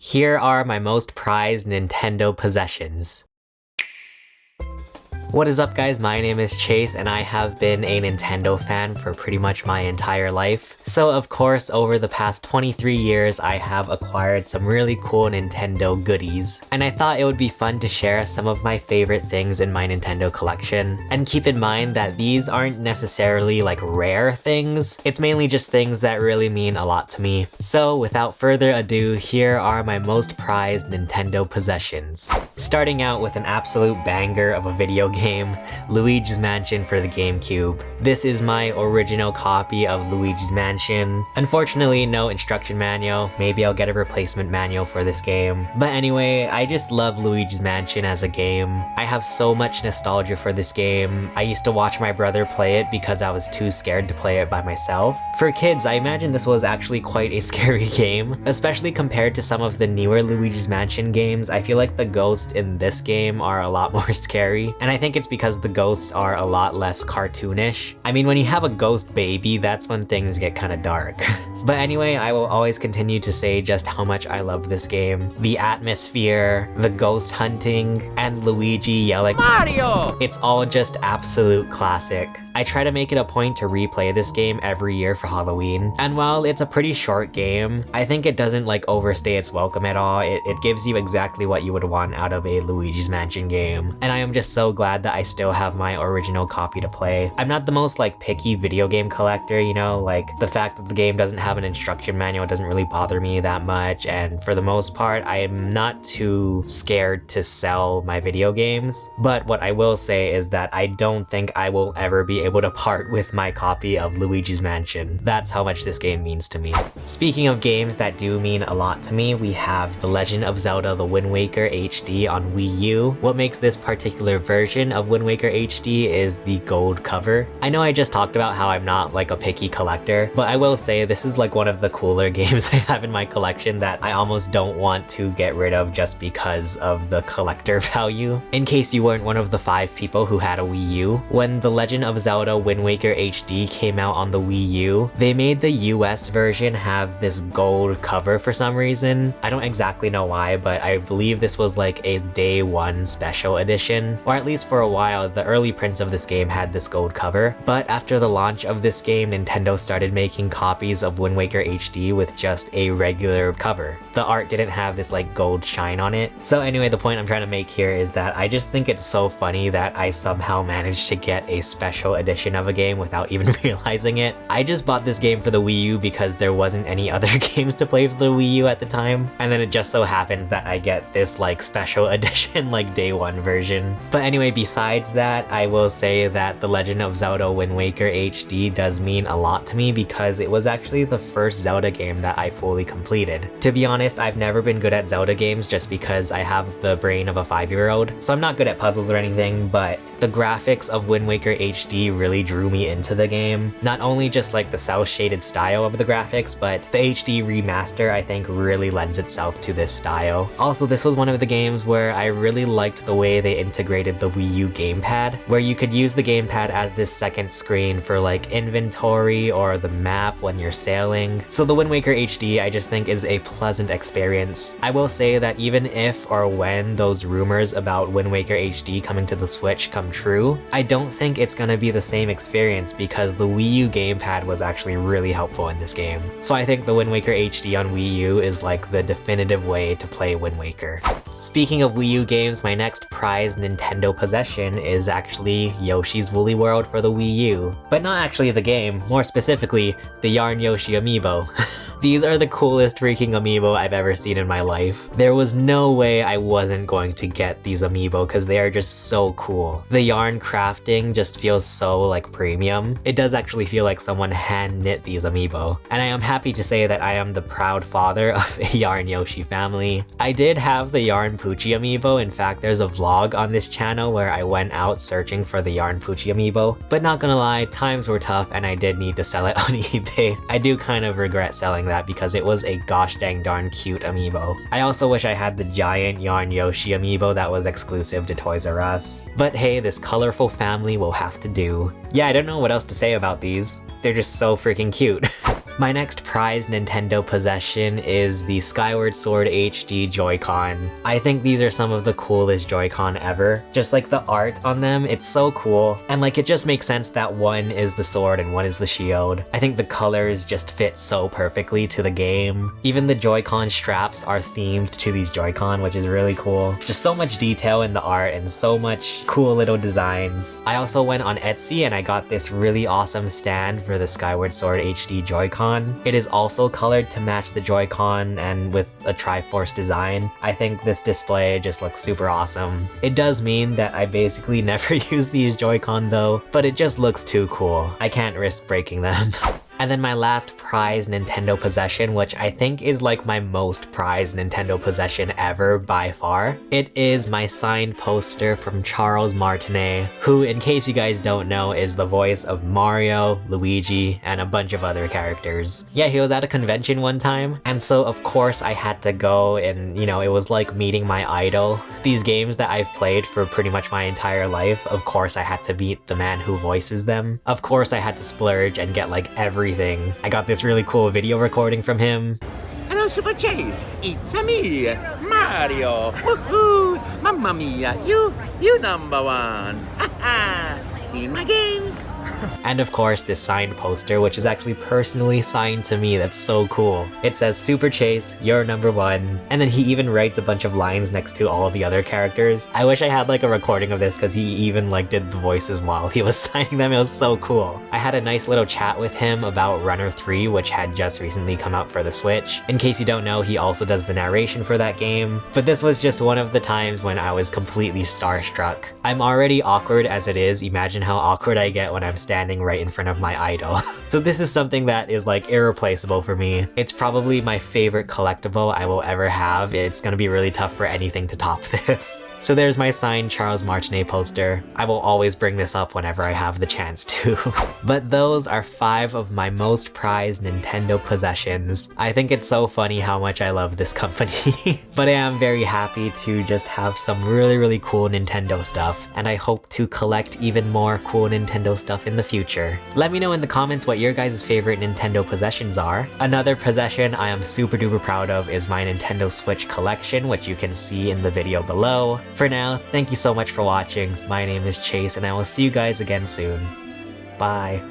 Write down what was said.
Here are my most prized Nintendo possessions. What is up guys, my name is Chase and I have been a Nintendo fan for pretty much my entire life. So of course, over the past 23 years, I have acquired some really cool Nintendo goodies. And I thought it would be fun to share some of my favorite things in my Nintendo collection. And keep in mind that these aren't necessarily like rare things, it's mainly just things that really mean a lot to me. So without further ado, here are my most prized Nintendo possessions. Starting out with an absolute banger of a video game, Luigi's Mansion for the GameCube. This is my original copy of Luigi's Mansion. Unfortunately, no instruction manual. Maybe I'll get a replacement manual for this game. But anyway, I just love Luigi's Mansion as a game. I have so much nostalgia for this game. I used to watch my brother play it because I was too scared to play it by myself. For kids, I imagine this was actually quite a scary game, especially compared to some of the newer Luigi's Mansion games. I feel like the ghosts in this game are a lot more scary, and I think it's because the ghosts are a lot less cartoonish. I mean, when you have a ghost baby, that's when things get kind of dark. But anyway, I will always continue to say just how much I love this game. The atmosphere, the ghost hunting, and Luigi yelling, "Mario!" It's all just absolute classic. I try to make it a point to replay this game every year for Halloween, and while it's a pretty short game, I think it doesn't like overstay its welcome at all. It gives you exactly what you would want out of a Luigi's Mansion game, and I am just so glad that I still have my original copy to play. I'm not the most like picky video game collector, you know, like the fact that the game doesn't have an instruction manual doesn't really bother me that much, and for the most part, I am not too scared to sell my video games. But what I will say is that I don't think I will ever be able to part with my copy of Luigi's Mansion. That's how much this game means to me. Speaking of games that do mean a lot to me, we have The Legend of Zelda: The Wind Waker HD on Wii U. What makes this particular version of Wind Waker HD is the gold cover. I know I just talked about how I'm not like a picky collector, but I will say this is like one of the cooler games I have in my collection that I almost don't want to get rid of just because of the collector value. In case you weren't one of the 5 people who had a Wii U, when The Legend of Zelda Wind Waker HD came out on the Wii U, they made the US version have this gold cover for some reason. I don't exactly know why, but I believe this was like a day one special edition, or at least for a while, the early prints of this game had this gold cover. But after the launch of this game, Nintendo started making copies of Wind Waker HD with just a regular cover. The art didn't have this like gold shine on it. So anyway, the point I'm trying to make here is that I just think it's so funny that I somehow managed to get a special edition of a game without even realizing it. I just bought this game for the Wii U because there wasn't any other games to play for the Wii U at the time, and then it just so happens that I get this like special edition like day one version. But anyway, besides that, I will say that The Legend of Zelda Wind Waker HD does mean a lot to me because it was actually the first Zelda game that I fully completed. To be honest, I've never been good at Zelda games just because I have the brain of a 5-year-old, so I'm not good at puzzles or anything, but the graphics of Wind Waker HD really drew me into the game. Not only just like the cel-shaded style of the graphics, but the HD remaster I think really lends itself to this style. Also, this was one of the games where I really liked the way they integrated the Wii U gamepad, where you could use the gamepad as this second screen for like inventory or the map when you're sailing. So the Wind Waker HD I just think is a pleasant experience. I will say that even if or when those rumors about Wind Waker HD coming to the Switch come true, I don't think it's gonna be the same experience because the Wii U gamepad was actually really helpful in this game. So I think the Wind Waker HD on Wii U is like the definitive way to play Wind Waker. Speaking of Wii U games, my next prized Nintendo possession is actually Yoshi's Woolly World for the Wii U. But not actually the game, more specifically, the Yarn Yoshi Amiibo. These are the coolest freaking Amiibo I've ever seen in my life. There was no way I wasn't going to get these Amiibo because they are just so cool. The yarn crafting just feels so like premium. It does actually feel like someone hand knit these Amiibo. And I am happy to say that I am the proud father of a Yarn Yoshi family. I did have the Yarn Poochie Amiibo. In fact, there's a vlog on this channel where I went out searching for the Yarn Poochie Amiibo. But not gonna lie, times were tough and I did need to sell it on eBay. I do kind of regret selling that because it was a gosh dang darn cute amiibo. I also wish I had the giant Yarn Yoshi amiibo that was exclusive to Toys R Us. But hey, this colorful family will have to do. Yeah, I don't know what else to say about these. They're just so freaking cute. My next prized Nintendo possession is the Skyward Sword HD Joy-Con. I think these are some of the coolest Joy-Con ever. Just like the art on them, it's so cool. And like it just makes sense that one is the sword and one is the shield. I think the colors just fit so perfectly to the game. Even the Joy-Con straps are themed to these Joy-Con, which is really cool. Just so much detail in the art and so much cool little designs. I also went on Etsy and I got this really awesome stand for the Skyward Sword HD Joy-Con. It is also colored to match the Joy-Con and with a Triforce design. I think this display just looks super awesome. It does mean that I basically never use these Joy-Con though, but it just looks too cool. I can't risk breaking them. And then my last prized Nintendo possession, which I think is like my most prized Nintendo possession ever by far. It is my signed poster from Charles Martinet, who, in case you guys don't know, is the voice of Mario, Luigi, and a bunch of other characters. Yeah, he was at a convention one time, and so of course I had to go and, you know, it was like meeting my idol. These games that I've played for pretty much my entire life, of course I had to meet the man who voices them. Of course I had to splurge and get like everything. I got this really cool video recording from him. Hello, Super Chase. It's me, Mario. Woohoo! Mamma mia, you number one. Seen my games? And of course this signed poster, which is actually personally signed to me. That's so cool. It says, Super Chase, you're number one. And then he even writes a bunch of lines next to all of the other characters. I wish I had like a recording of this because he even like did the voices while he was signing them. It was so cool. I had a nice little chat with him about Runner 3, which had just recently come out for the Switch. In case you don't know, he also does the narration for that game. But this was just one of the times when I was completely starstruck. I'm already awkward as it is. Imagine how awkward I get when I'm standing right in front of my idol. So this is something that is like irreplaceable for me. It's probably my favorite collectible I will ever have. It's gonna be really tough for anything to top this. So there's my signed Charles Martinet poster. I will always bring this up whenever I have the chance to. But those are 5 of my most prized Nintendo possessions. I think it's so funny how much I love this company. But I am very happy to just have some really cool Nintendo stuff, and I hope to collect even more cool Nintendo stuff in the future. Let me know in the comments what your guys' favorite Nintendo possessions are. Another possession I am super duper proud of is my Nintendo Switch collection, which you can see in the video below. For now, thank you so much for watching. My name is Chase, and I will see you guys again soon. Bye.